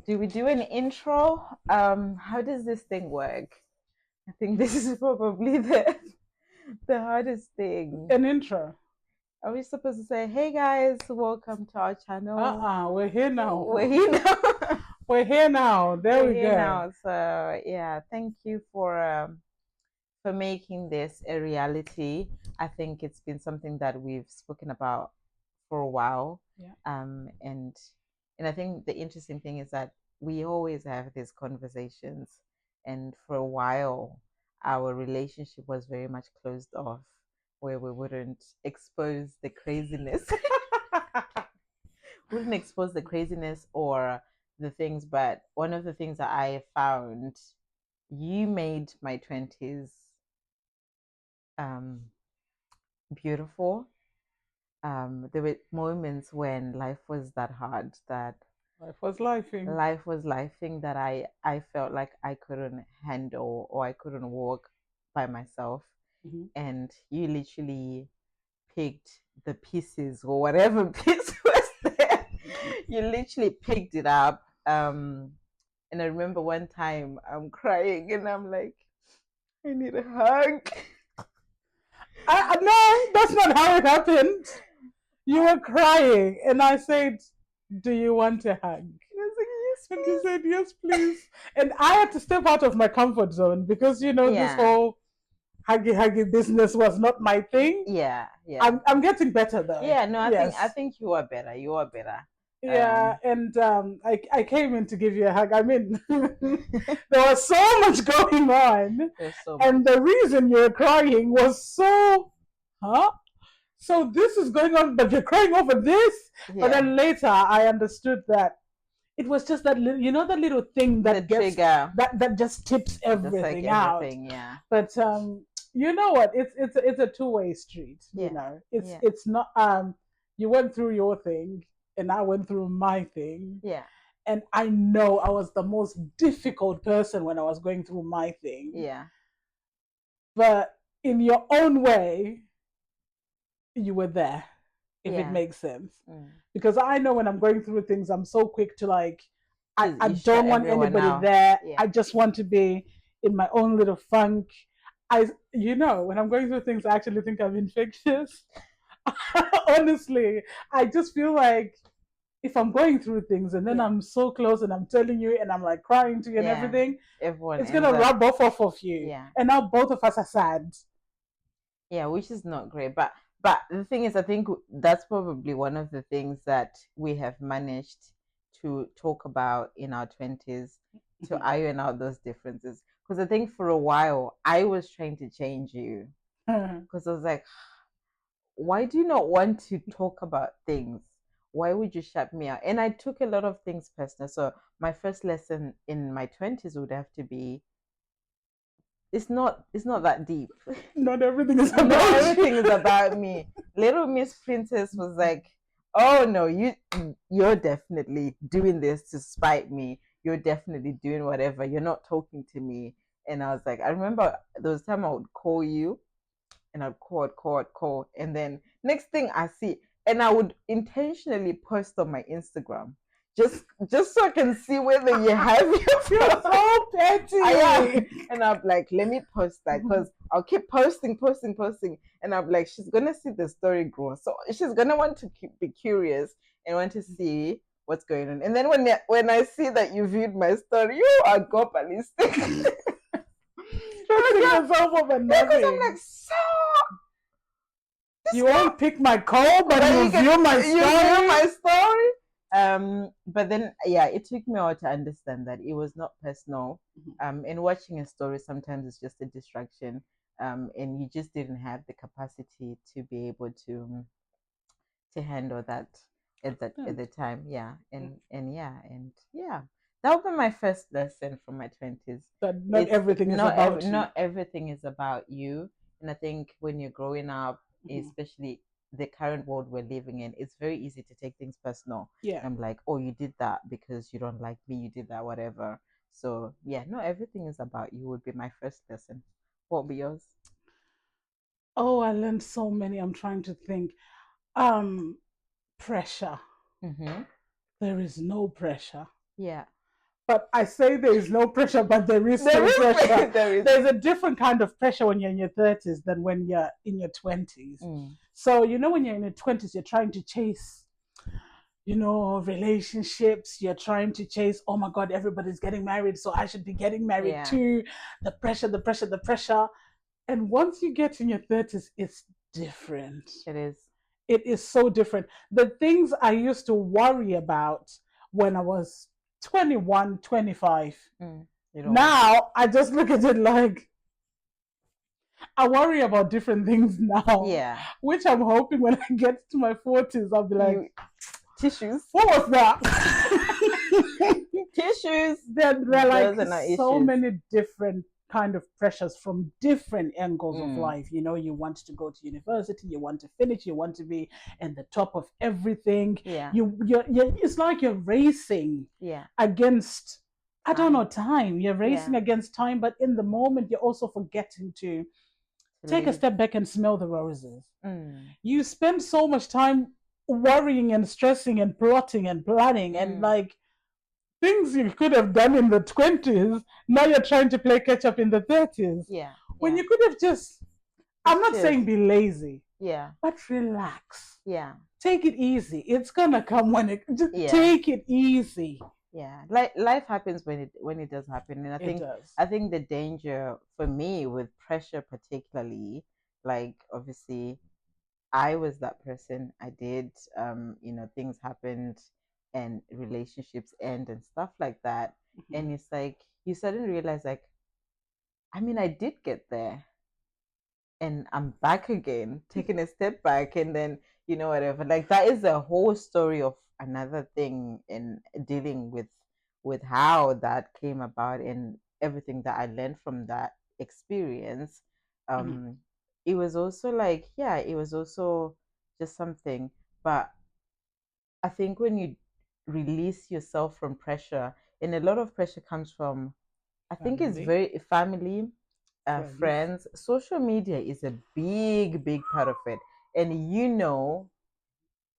Do we do an intro? How does this thing work? I think this is probably the hardest thing. An intro. Are we supposed to say, "Hey guys, welcome to our channel. We're here now. We're here now. We're here now. There We're we here go. now." So yeah, thank you for making this a reality. I think it's been something that we've spoken about for a while. Yeah. And I think the interesting thing is that we always have these conversations, and for a while our relationship was very much closed off, where we wouldn't expose the craziness. Wouldn't expose the craziness or the things, but one of the things that I found, you made my 20s um, beautiful. There were moments when life was that hard, that Life was lifing. life was lifing, that I felt like I couldn't handle or I couldn't walk by myself. Mhm. And you literally picked the pieces or whatever piece was there. You literally picked it up. And I remember one time I'm crying and I'm like, I need a hug. No, that's not how it happened. You were crying, and I said, "Do you want a hug?" And I was like, yes, And you please. said, "Yes, please." And I had to step out of my comfort zone because this Yeah, whole huggy business was not my thing. yeah, yeah. I'm getting better though. Yeah, no, I Yes. think you are better. You are better. Yeah, and I came in to give you a hug. I mean, there was so much going on, There's so much. and the reason you were crying was huh? So this is going on, but you're crying over this. But Yeah, then later, I understood that it was just that little, that little thing the that gets trigger, that just tips just like everything out. everything. Yeah, But you know what? It's a two-way street. yeah, yeah, It's not you went through your thing and I went through my thing. yeah, And I know I was the most difficult person when I was going through my thing. yeah. But in your own way, you were there, if it Yeah. makes sense. Mm. Because I know when I'm going through things, I'm so quick to Just I you shut don't want everyone anybody out. there. Yeah. I just want to be in my own little funk. When I'm going through things, I actually think I'm infectious. Honestly, I just feel like if I'm going through things and then Yeah. I'm so close and I'm telling you and I'm like crying to you and Yeah. everything, Everyone it's ends gonna up. rub off of you. Yeah. And now both of us are sad. Yeah, which is not great. But the thing is, I think that's probably one of the things that we have managed to talk about in our 20s, to iron out those differences. Because I think for a while I was trying to change you, because I was like, why do you not want to talk about things? Why would you shut me out? And I took a lot of things personal. So my first lesson in my 20s would have to be, it's not that deep. Not everything is Not about everything you. is about me. Little Miss Princess was like, oh no, you're definitely doing this to spite me. You're definitely doing whatever. You're not talking to me. And I was like, I remember there was time I would call you, and I'd call, and then next thing I see, and I would intentionally post on my Instagram, just so I can see whether you have your You're phone. so petty. I am. And I'm like, let me post that, because I'll keep posting. And I'm like, she's going to see the story grow. So she's going to want to be curious and want to see what's going on. And then when I see that you viewed my story, you are go ballistic. Stressing yourself over Because I'm like, nothing. so You won't pick my call, but you view my you view my story. story. But then yeah, it took me a while to understand that it was not personal. And watching a story sometimes is just a distraction. And you just didn't have the capacity to be able to handle that at the time. Yeah. And that would be my first lesson from my 20s. That not It's everything is about you. not everything is about you. And I think when you're growing up, especially the current world we're living in, it's very easy to take things personal. Yeah. I'm like, oh, you did that because you don't like me, you did that, whatever. So yeah, not everything is about you would be my first lesson. What would be yours? Oh, I learned so many. I'm trying to think. Pressure. Mm-hmm. There is no pressure. Yeah. But I say there is no pressure, but there is There still is pressure. there is. There's a different kind of pressure when you're in your 30s than when you're in your 20s. Mm. So, when you're in your 20s, you're trying to chase, relationships. You're trying to chase, oh my God, everybody's getting married, so I should be getting married Yeah, too. The pressure, the pressure, the pressure. And once you get in your 30s, it's different. it is. It is so different. The things I used to worry about when I was 21, 25, You don't want. now I just look at it like I worry about different things now, Yeah. which I'm hoping when I get to my 40s, I'll be like, You tissues. what was that? Tissues. There are like Those are not so issues. many different kind of pressures from different angles of Mm. life. You want to go to university, you want to finish, you want to be in the top of everything. Yeah. You're it's like you're racing Yeah. against, I don't know, Time. time. You're racing Yeah. against time, but in the moment you're also forgetting to take a Leave. step back and smell the roses. Mm. You spend so much time worrying and stressing and plotting and planning and like things you could have done in the 20s, now you're trying to play catch up in the 30s. Yeah. When Yeah. you could have just, I'm not saying be lazy, Yeah. but relax. Yeah. Take it easy. It's gonna come when it just Yeah. take it easy. Yeah. Like life happens when it does happen. And It does. I think the danger for me with pressure particularly, like obviously I was that person. I did things happened and relationships end and stuff like that. And it's like you suddenly realize like, I mean, I did get there and I'm back again, taking a step back, and then whatever. Like that is a whole story of another thing in dealing with how that came about and everything that I learned from that experience. Um, it was also like, yeah, it was also just something, but I think when you release yourself from pressure, and a lot of pressure comes from, I think it's Family, very family, friends. friends. Social media is a big, big part of it. And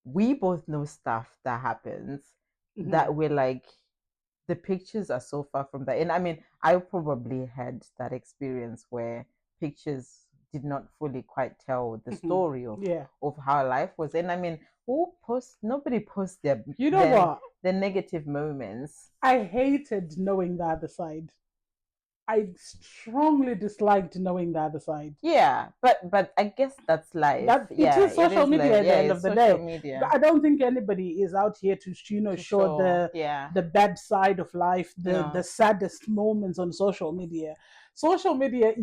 we both know stuff that happens that we're like, the pictures are so far from that. And I mean, I probably had that experience where pictures did not fully quite tell the story Yeah. of how life was. And I mean, nobody posts You know what? the negative moments. I hated knowing the other side. I strongly disliked knowing the other side. Yeah, but I guess that's life. That it Yeah, is it social is media life. at the Yeah, end it's of the social day. media I don't think anybody is out here to to show show. Yeah. the bad side of life, the No, saddest moments on social media. Social media,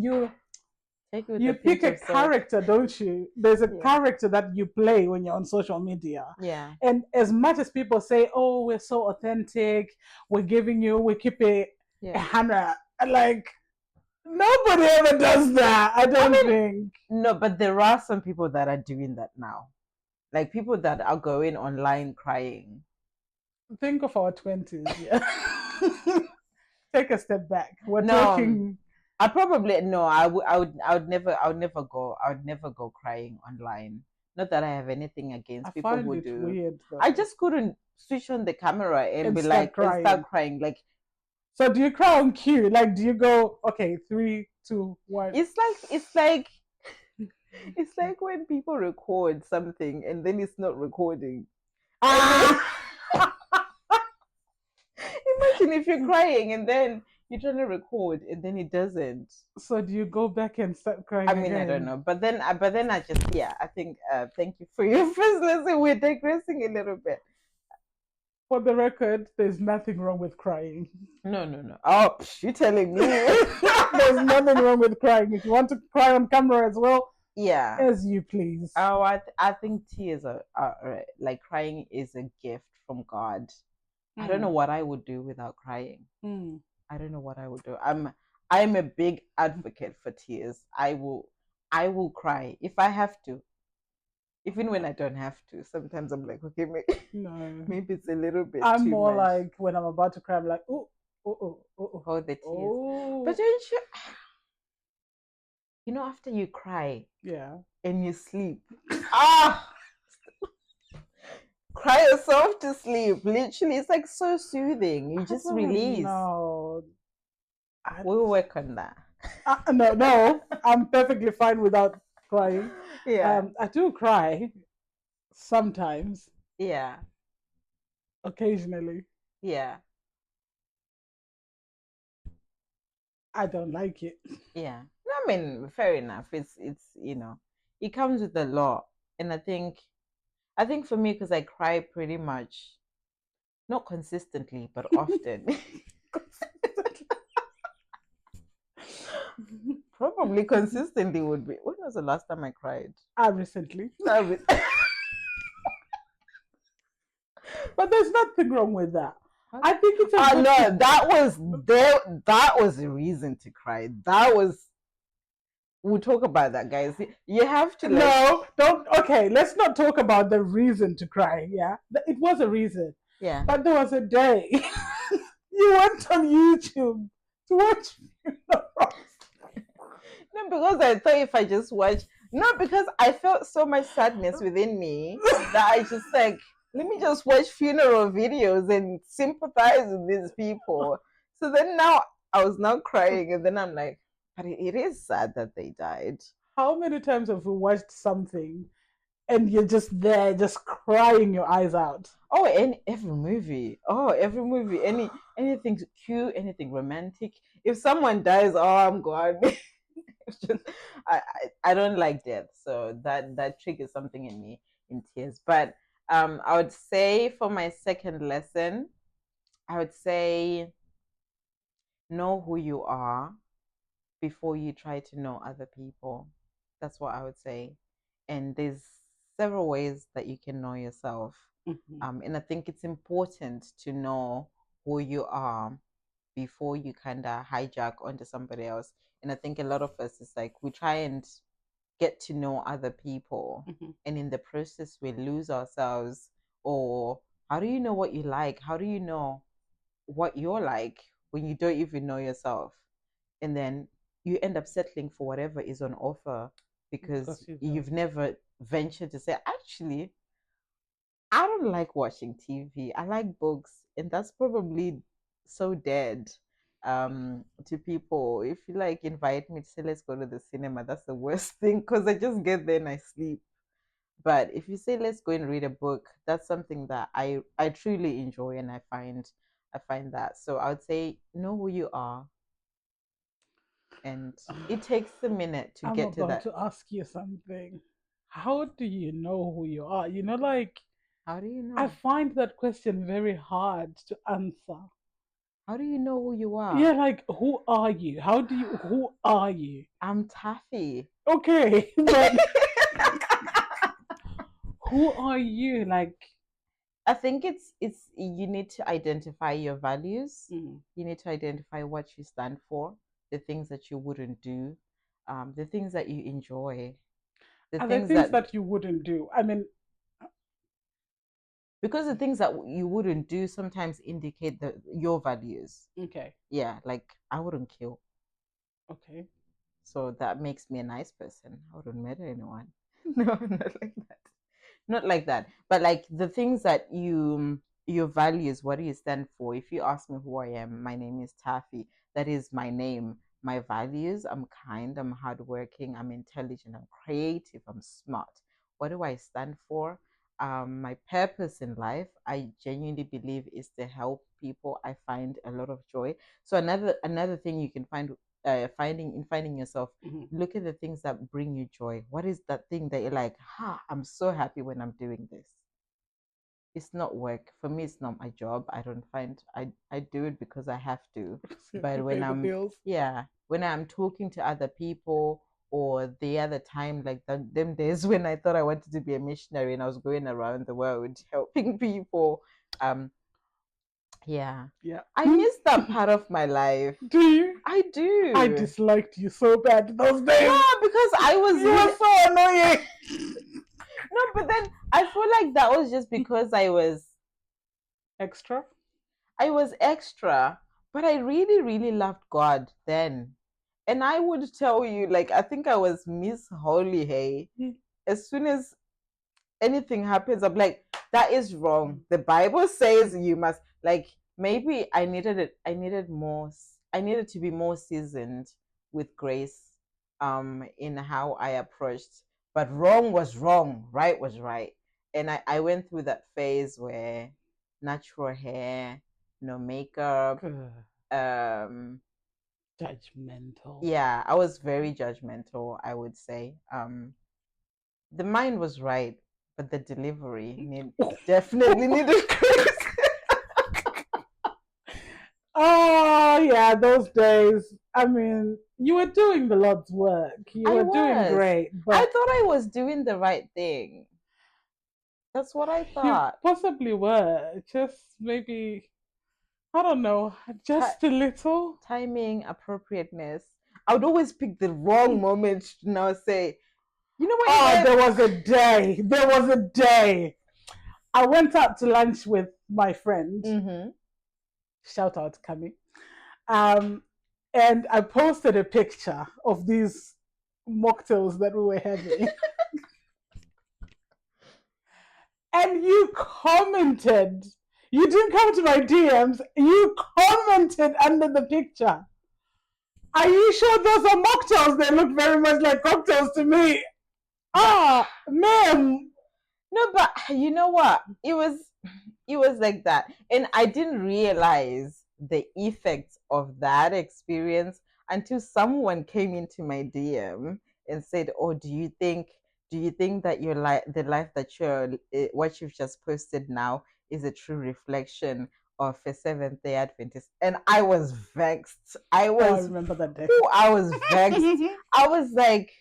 take it with you a pick pinch a of salt. character, don't you? There's a Yeah. character that you play when you're on social media. Yeah. And as much as people say, "Oh, we're so authentic, we keep a Yeah. Hannah," like nobody ever does that. I don't think. No, but there are some people that are doing that now. Like people that are going online crying. Think of our 20s. Yeah. Take a step back. We're No, talking. I probably no. I would never go. I would never go crying online. Not that I have anything against I people find who it do. weird though. I just couldn't switch on the camera and And be start like and start crying. crying. Like So do you cry on cue? Like, do you go, okay, 3, 2, 1? it's like when people record something and then it's not recording. Ah! Imagine if you're crying and then you're trying to record and then it doesn't. So do you go back and start crying I mean, again? I don't know, but then I just I think thank you for your first lesson. We're digressing a little bit. For the record, there's nothing wrong with crying. No. Oh, you're telling me. There's nothing wrong with crying. If you want to cry on camera as well, Yeah. as you please. Oh, I think tears are like crying is a gift from God. I don't know what I would do without crying. I don't know what I would do. I'm a big advocate for tears. I will cry if I have to. Even when I don't have to. Sometimes I'm like, okay, No. maybe it's a little bit I'm too more much. like when I'm about to cry, I'm like, oh, Oh, the tears. oh. But don't you after you cry Yeah. and you sleep. Ah, Cry yourself to sleep. Literally, it's like so soothing. You I just don't release. know. I, We'll work on that. no, no, I'm perfectly fine without crying. Yeah, I do cry sometimes, yeah, occasionally. yeah, I don't like it. yeah. I mean, fair enough. It's it comes with the law, and I think for me, because I cry pretty much, not consistently, but often. Probably consistently would be. When was the last time I cried? Recently, That was- but there's nothing wrong with that. How- I think it's a Oh good no, thing. that was there. That was a reason to cry. That was. We'll talk about that, guys. You have to like, No, don't. Okay, let's not talk about the reason to cry. Yeah, it was a reason, yeah. but there was a day you went on YouTube to watch funerals. No, because I thought if I just watch, no, because I felt so much sadness within me that I just like, let me just watch funeral videos and sympathize with these people. So then now I was now crying, and then I'm like, but it is sad that they died. How many times have you watched something and you're just there, just crying your eyes out? Oh, and every movie. Oh, every movie. Anything cute, anything romantic. If someone dies, oh, I'm gone. It's just, I don't like death, so that triggers something in me in tears. But I would say for my second lesson, I would say know who you are before you try to know other people. That's what I would say. And there's several ways that you can know yourself. Mm-hmm. And I think it's important to know who you are before you kind of hijack onto somebody else. And I think a lot of us is like we try and get to know other people, Mm-hmm. and in the process we lose ourselves. Or how do you know what you like? How do you know what you're like when you don't even know yourself? And then you end up settling for whatever is on offer because Because you don't. you've never ventured to say, actually, I don't like watching TV. I like books, and that's probably so dead to people. If you like invite me to say let's go to the cinema, that's the worst thing because I just get there and I sleep. But if you say let's go and read a book, that's something that I truly enjoy, and I find that. So I would say know who you are, and it takes a minute to I'm get to about that. to ask you something. How do you know who you are? Like, How do you I know? find that question very hard to answer. How do you know who you Yeah, are? like, who are you? Who are you? I'm Taffy. Okay, but who are you? Like, I think it's you need to identify your values. mm, You need to identify what you stand for, the things that you wouldn't do, the things that you enjoy, the are there things things that that you wouldn't do? I mean, because the things that you wouldn't do sometimes indicate your values. okay, Yeah, like I wouldn't kill, okay. so that makes me a nice person. I wouldn't murder anyone. No, not like that. Not like that, but like the things that your values, what do you stand for? If you ask me who I am, my name is Taffy. That is my name. My values: I'm kind, I'm hardworking, I'm intelligent, I'm creative, I'm smart. What do I stand for? My purpose in life, I genuinely believe, is to help people. I find a lot of joy. So another thing you can find, finding yourself, Mhm. look at the things that bring you joy. What is that thing that you're like, I'm so happy when I'm doing this? It's not work. For me, it's not my job. I don't find I do it because I have to. You have to But when pay the I'm bills. yeah, when I'm talking to other people, or the other time, like them days when I thought I wanted to be a missionary and I was going around the world helping people, um, yeah. Yeah. I miss that part of my life. Do you? I I do. disliked you so bad those days. Yeah, because I was You really were so annoying. no, but then I feel like that was just because Extra. I was extra, but I really, really loved God then. And I would tell you, like, I think I was Miss Holy Hay. As soon as anything happens, I'm like, that is wrong. The Bible says you must, like, maybe I needed it. I needed to be more seasoned with grace, in how I approached. But wrong was wrong, right was right. And I went through that phase where natural hair, no makeup, um, Judgmental. yeah, I was very judgmental, I would say. The mind was right, but the delivery definitely needed grace. Oh yeah, those days. I mean, you were doing the Lord's work. You I were doing was. great, I but thought I was doing the right thing. That's what I you thought. possibly were. Just maybe, I don't know, Ti- just a little. Timing, appropriateness. I would always pick the wrong moment to now say, you know what, Oh, Yvette? there was a day. There was a day. I went out to lunch with my friend. Mm-hmm. Shout out, Cami. Um, and I posted a picture of these mocktails that we were having. And you commented. You didn't come to my DMs. You commented under the picture. Are you sure those are mocktails? They look very much like cocktails to me. But Ah, ma'am. no, but you know what? It was like that. And I didn't realize the effects of that experience until someone came into my DM and said, "Oh, do you think that your life, the life that what you've just posted now, is a true reflection of a Seventh Day Adventist?" And I was vexed. Oh, I remember that day. I was vexed. I was like,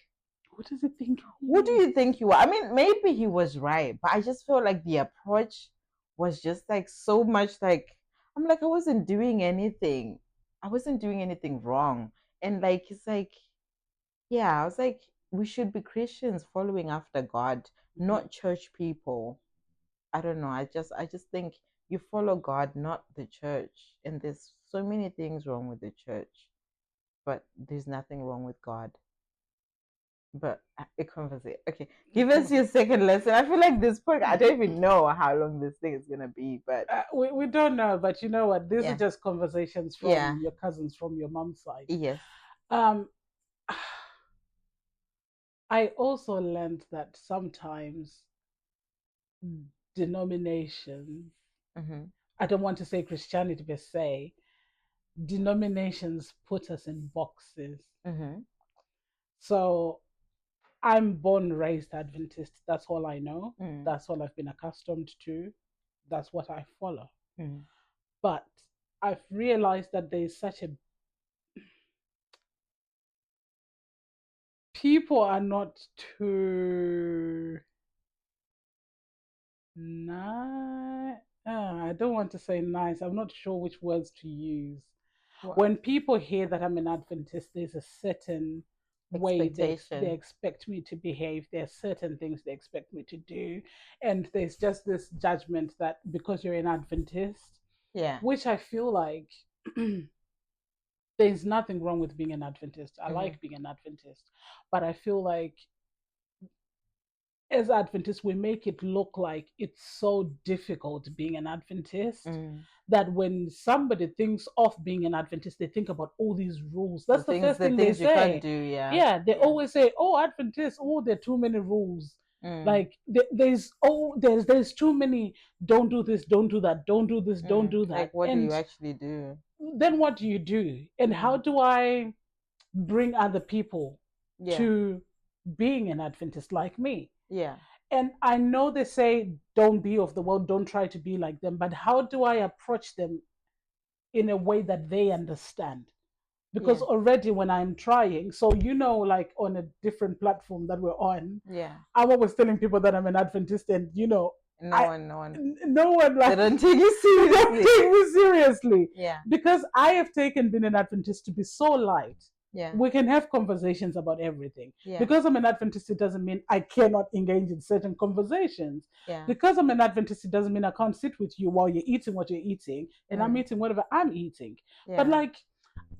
What does it think? who do you think you are? I mean, maybe he was right, but I just felt like the approach was just like so much like, I'm like, I wasn't doing anything. I wasn't doing anything wrong. And like, it's like, yeah, I was like, we should be Christians following after God, not church people. I don't know. I just think you follow God, not the church. And there's so many things wrong with the church, but there's nothing wrong with God. But a conversation. Okay, give us your second lesson. I feel like this podcast, I don't even know how long this thing is gonna be, but We don't know, but you know what? These are yeah, just conversations yeah, from your cousins from your mom's side. yes, Um, I also learned that sometimes denominations, mm-hmm, I don't want to say Christianity per se, denominations put us in boxes. mm-hmm, So I'm born raised Adventist. That's all I know. mm-hmm, That's all I've been accustomed to. That's what I follow. mm-hmm, But I've realized that there's such a people are not too nice. I don't want to say nice. I'm not sure which words to use. what When people hear that I'm an Adventist, there's a certain way they expectation? expect me to behave. There are certain things they expect me to do. And there's just this judgment that because you're an Adventist, Yeah, which I feel like there's nothing wrong with being an Adventist. I mm-hmm, like being an Adventist. But I feel like as Adventists, we make it look like it's so difficult being an Adventist mm. that when somebody thinks of being an Adventist, they think about all these rules. That's the first The thing they things you can't say. do. Yeah, Yeah, they yeah, always say, "Oh, Adventists, oh, there are too many rules." mm, Like there's too many. Don't do this. Don't do that. Don't do this. Don't mm. do Like, that. what do you And actually do? then what do you do? And how Mm. do I bring other people Yeah, to being an Adventist like me? yeah, And I know they say don't be of the world, don't try to be like them, but how do I approach them in a way that they understand? Because yeah, already when I'm trying, so like on a different platform that we're on, yeah. I'm always telling people that I'm an Adventist, and No I one, no one. no one They like don't take you they don't seriously. take me seriously Yeah, because I have taken being an Adventist to be so light. yeah, We can have conversations about everything. yeah, Because I'm an Adventist, it doesn't mean I cannot engage in certain conversations. yeah, Because I'm an Adventist, it doesn't mean I can't sit with you while you're eating what you're eating and I'm mm, eating whatever I'm eating. But yeah, like,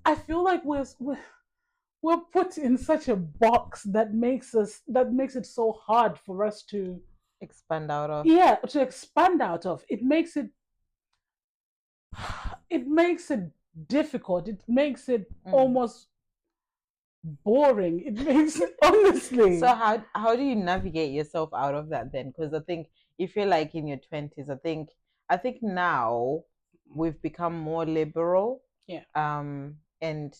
I feel like we're put in such a box that makes it so hard for us to Expand out of. Yeah, to expand out of. It makes it difficult. It makes it Mm. almost boring. It makes it So honestly. how do you navigate yourself out of that then? Because I think if you're like in your 20s, I think now we've become more liberal, Yeah. and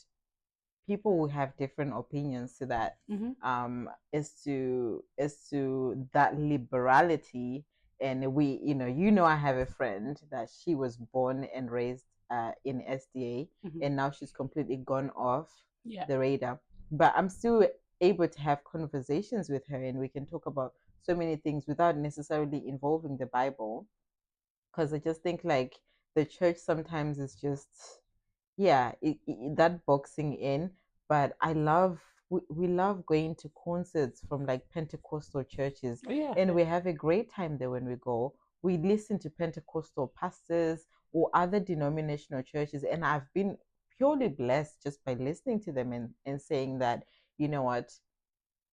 people will have different opinions to that, Mm-hmm. as to that liberality. And I have a friend that she was born and raised in SDA, Mm-hmm. and now she's completely gone off Yeah. the radar. But I'm still able to have conversations with her, and we can talk about so many things without necessarily involving the Bible, because I just think like the church sometimes is just, yeah, that boxing in. But we love going to concerts from like Pentecostal churches, Yeah. and Yeah. we have a great time there when we go. We listen to Pentecostal pastors or other denominational churches, and I've been purely blessed just by listening to them, and saying that, you know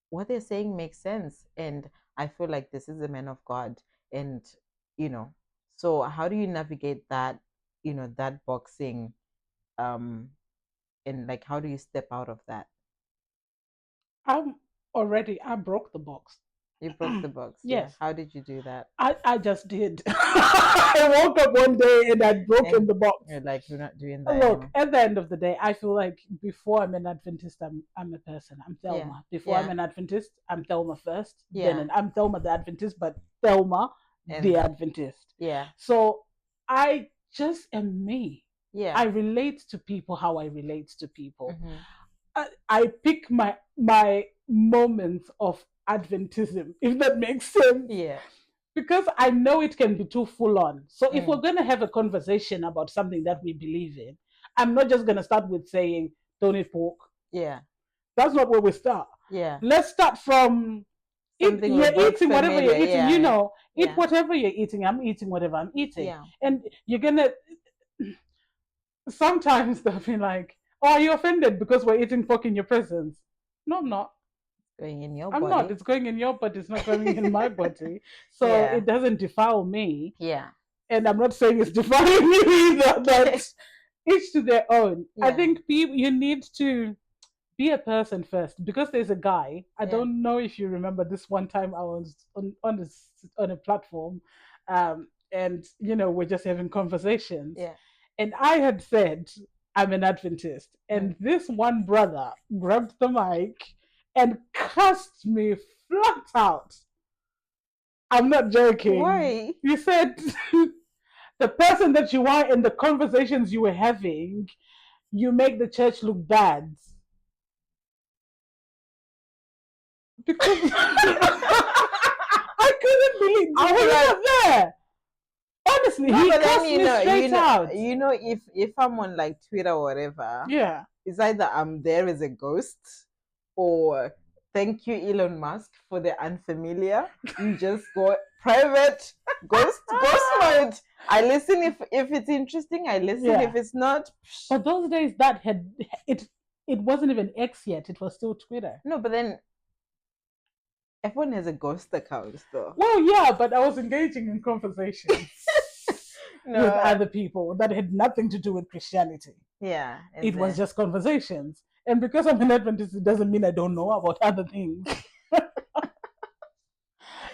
what they're saying makes sense, and I feel like this is a man of God. And you know so how do you navigate that boxing, um and like how do you step out of that? I'm I broke the box. You broke the box, yeah. Yes. How did you do that? I just did. I woke up one day and I'd broken And the box. you're like, we're not doing that Look, anymore. at the end of the day, I feel like before I'm an Adventist, I'm a person. I'm Yeah, Thelma. Before I'm yeah, an Adventist, I'm Thelma first. yeah. I'm Thelma the Adventist, but Thelma the And Adventist. yeah, So I just am me. yeah. I relate to people how I relate to people. Mm-hmm. I pick my moments of Adventism, if that makes sense, Yeah. because I know it can be too full on. So if we're Mm. going to have a conversation about something that we believe in, I'm not just going to start with saying don't eat pork. Yeah, That's not where we start. yeah. Let's start from Something we're you're both eating whatever you're familiar. eating. Yeah, Eat yeah, whatever you're eating. I'm eating whatever I'm eating, yeah. and you're gonna. Sometimes they'll be like, "Oh, are you offended because we're eating pork in your presence?" No, I'm not. Going in your I'm not. body. It's going in your body. It's not going in my body. So Yeah, it doesn't defile me. yeah. And I'm not saying it's defiling you either, but each to their own. I Yeah, think people, you need to be a person first, because there's a guy. I yeah, don't know if you remember this one time I was on a platform, and we're just having conversations, yeah. and I had said I'm an Adventist, and Mm. this one brother grabbed the mic and cussed me flat out. I'm not joking. Why? You said the person that you are and the conversations you were having, you make the church look bad. Because I couldn't believe. I'll Were be you like, not there? Honestly, no, he but then cussed me straight out. if I'm on like Twitter or whatever, Yeah. it's either I'm there as a ghost, or thank you, Elon Musk, for the unfamiliar. You just go private ghost mode. I listen if it's interesting. I listen. Yeah. If it's not, But those days that had it wasn't even X yet. It was still Twitter. no. But then everyone has a ghost account, though. Well, yeah, but I was engaging in conversations with No, other people that had nothing to do with Christianity. yeah, It and was then just conversations. And because I'm an Adventist, it doesn't mean I don't know about other things.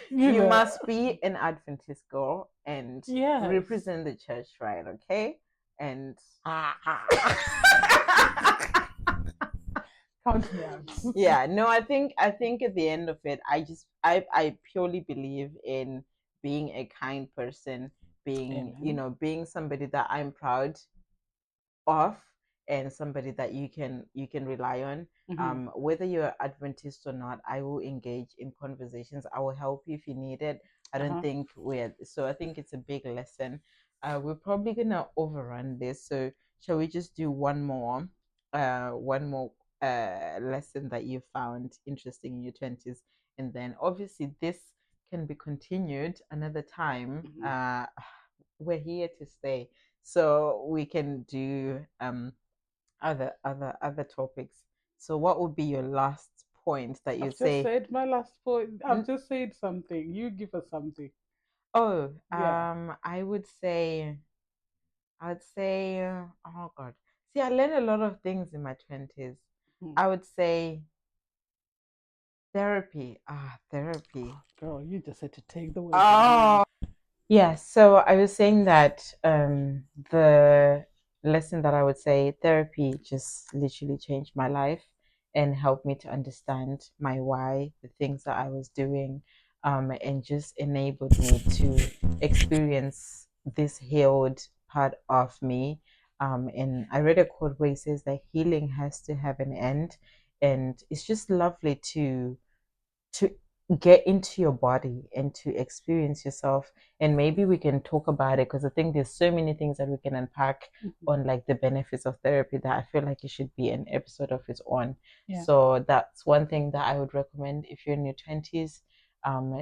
you you know. must be an Adventist girl and Yes. represent the church, right? Okay, and Count me out. yeah, no, I think at the end of it, I purely believe in being a kind person, being Amen. being somebody that I'm proud of, and somebody that you can rely on. Mm-hmm. Whether you're Adventist or not, I will engage in conversations. I will help you if you need it. I don't Uh-huh. think we're so I think it's a big lesson. We're probably gonna overrun this, so shall we just do one more lesson that you found interesting in your 20s, and then obviously this can be continued another time. Mm-hmm. We're here to stay, so we can do other topics. So what would be your last point that you I've just say? said my last point. I've N- just said something. You give us something. Oh, Yeah. I would say, oh God. See, I learned a lot of things in my 20s. Hmm. I would say therapy. Therapy. Girl, you just had to take the words out of my Oh, mouth. yeah. So I was saying that the lesson that I would say therapy just literally changed my life and helped me to understand my why, the things that I was doing, and just enabled me to experience this healed part of me. And I read a quote where it says that healing has to have an end, and it's just lovely to get into your body and to experience yourself. And maybe we can talk about it because I think there's so many things that we can unpack Mhm. on like the benefits of therapy that I feel like it should be an episode of its own. Yeah. So that's one thing that I would recommend if you're in your 20s.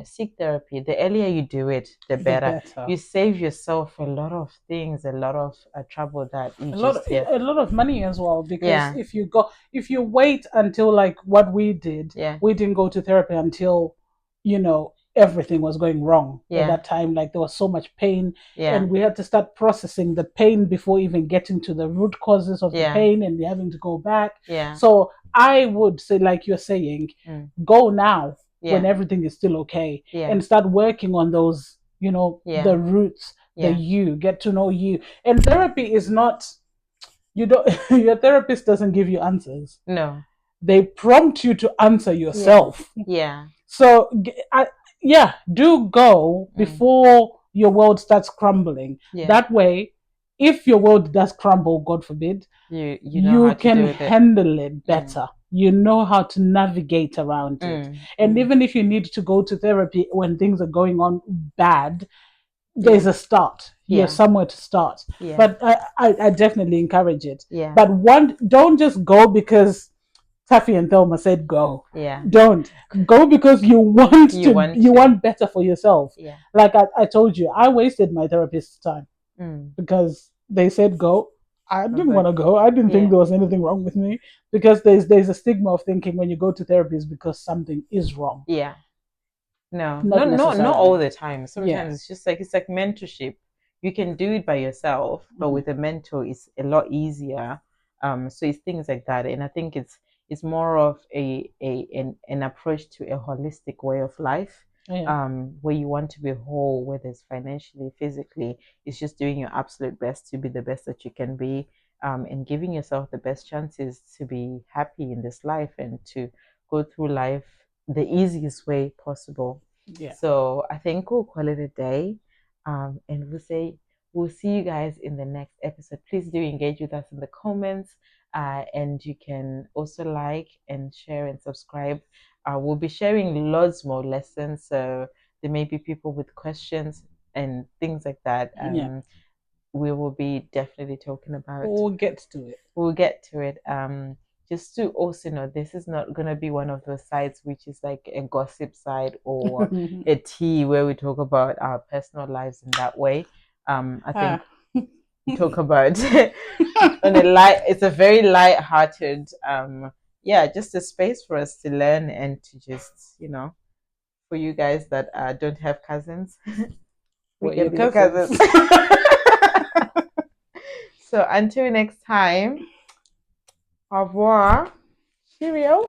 Seek therapy. The earlier you do it, the The better. better. You save yourself a lot of things, a lot of trouble that you A lot, just get. a lot of money as well. Because Yeah, if you wait until like what we did, yeah, we didn't go to therapy until everything was going wrong at yeah, that time. Like there was so much pain, yeah, and we had to start processing the pain before even getting to the root causes of the yeah, pain, and having to go back. yeah, So I would say, like you're saying, mm, go now when yeah, everything is still okay, yeah, and start working on those, yeah, the roots, the yeah. you, get to know you. And therapy is not, you don't, your therapist doesn't give you answers. No. They prompt you to answer Yeah. yourself. Yeah. So, yeah, do go Mm. before your world starts crumbling. Yeah. That way, if your world does crumble, God forbid, You know how you to can do with it. handle it Mm. better. You know how to navigate around it. Mm. And Mm. even if you need to go to therapy when things are going on bad, there's Yeah. a start. You have Yeah. somewhere to start. Yeah. But I definitely encourage it. Yeah. But one, don't just go because Taffy and Thelma said go. Yeah. Don't go because You want you to. want better for yourself. Yeah. Like I told you, I wasted my therapist's time Mm. because they said go. I I was didn't want like, to go. I didn't think yeah. there was anything wrong with me, because there's a stigma of thinking when you go to therapy is because something is wrong. Yeah. No, Not no, no, not all necessarily. the time. Yeah. Sometimes it's like mentorship. You can do it by yourself, but Mhm. with a mentor, it's a lot easier. So it's things like that, and I think it's more of an approach to a holistic way of life. Yeah. Where you want to be whole, whether it's financially, physically, it's just doing your absolute best to be the best that you can be, and giving yourself the best chances to be happy in this life and to go through life the easiest way possible. Yeah. So I think we'll call it a day. And we'll see you guys in the next episode. Please do engage with us in the comments. And you can also like and share and subscribe. We'll be sharing loads more lessons. So there may be people with questions and things like that. Yeah. We will be definitely talking about. We'll get to it. We'll get to it. Just to also know, this is not gonna be one of those sites which is like a gossip site or a tea where we talk about our personal lives in that way. I think Ah. we talk about on a light. It's a very light-hearted. Yeah, just a space for us to learn and to just for you guys that don't have cousins, we We're your can be your cousins. cousins. So until next time, au revoir. Cheerio.